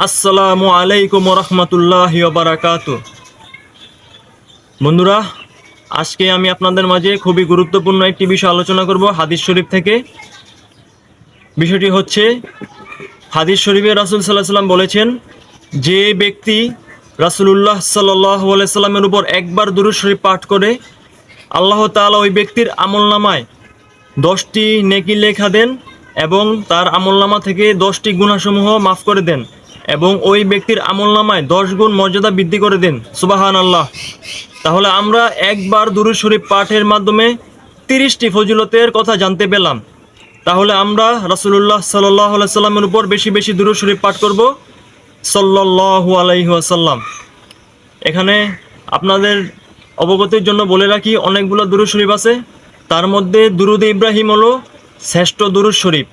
আসসালামু আলাইকুম রহমতুল্লাহি ওয়া বারাকাতুহু। বন্ধুরা, আজকে আমি আপনাদের মাঝে খুবই গুরুত্বপূর্ণ একটি বিষয় আলোচনা করব হাদিস শরীফ থেকে। বিষয়টি হচ্ছে, হাদিস শরীফে রাসূল সাল্লাল্লাহু আলাইহি সাল্লাম বলেছেন, যে ব্যক্তি রাসূলুল্লাহ সাল্লাল্লাহু আলাইহি সাল্লামের উপর একবার দুরূদ শরীফ পাঠ করে, আল্লাহ তাআলা ওই ব্যক্তির আমলনামায় 10টি নেকি লেখা দেন এবং তার আমলনামা থেকে 10টি গুনাহসমূহ মাফ করে দেন এবং ওই ব্যক্তির আমলনামায় 10 গুণ মর্যাদা বৃদ্ধি করে দেন। সুবহানাল্লাহ। তাহলে আমরা একবার দুরূদ শরীফ পাঠের মাধ্যমে 30টি ফজিলতের কথা জানতে পেলাম। তাহলে আমরা রাসূলুল্লাহ সাল্লাল্লাহু আলাইহি সাল্লামের উপর বেশি বেশি দুরূদ শরীফ পাঠ করব, সাল্লাল্লাহু আলাইহি ওয়াসাল্লাম। এখানে আপনাদের অবগতির জন্য বলে রাখি, অনেকগুলো দুরূদ শরীফ আছে। তার মধ্যে দুরুদ ইব্রাহিম হলো শ্রেষ্ঠ দুরূদ শরীফ।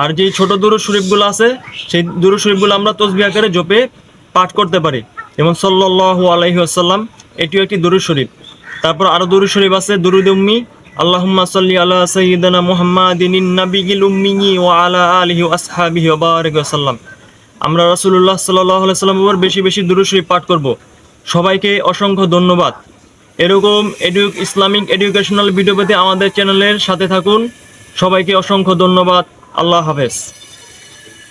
আর যে ছোট দুরূদ শরীফগুলো আছে, সেই দুরূদ শরীফগুলো আমরা তাসবিহ আকারে জপে পাঠ করতে পারি, যেমন সাল্লাল্লাহু আলাইহি ওয়াসাল্লাম, এটিও একটি দুরূদ শরীফ। তারপর আরও দুরূদ শরীফ আছে, দুরুদ উম্মি, আল্লাহুম্মা সাল্লি আলা সাইয়্যিদিনা মুহাম্মাদিনিন নাবিয়্যিল উম্মি ওয়া আলা আলিহি ওয়া আসহাবিহি ওয়া বারিক ওয়া সাল্লাম। আমরা রাসূলুল্লাহ সাল্লাল্লাহু আলাইহি ওয়াসাল্লামের উপর বেশি বেশি দুরূদ শরীফ পাঠ করব। সবাইকে অসংখ্য ধন্যবাদ। এরকম ইসলামিক এডুকেশনাল ভিডিও পেতে আমাদের চ্যানেলের সাথে থাকুন। সবাইকে অসংখ্য ধন্যবাদ। আল্লাহ হাফেজ।